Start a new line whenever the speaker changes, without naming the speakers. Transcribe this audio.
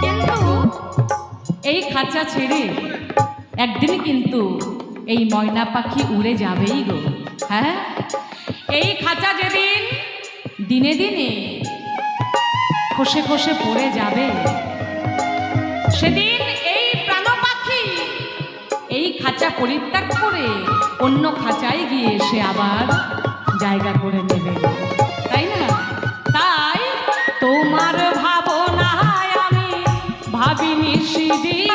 কিন্তু এই খাঁচা ছেড়ে একদিন কিন্তু এই ময়না পাখি উড়ে যাবেই গো। হ্যাঁ, এই খাঁচা যেদিন দিনে দিনে খসে খসে পড়ে যাবে, সেদিন এই প্রাণ পাখি এই খাঁচা পরিত্যাগ করে অন্য খাঁচায় গিয়ে সে আবার জায়গা করে নেবে, তাই না? তাই তোমার ভাবনায় আমি ভাবিনি সেদিন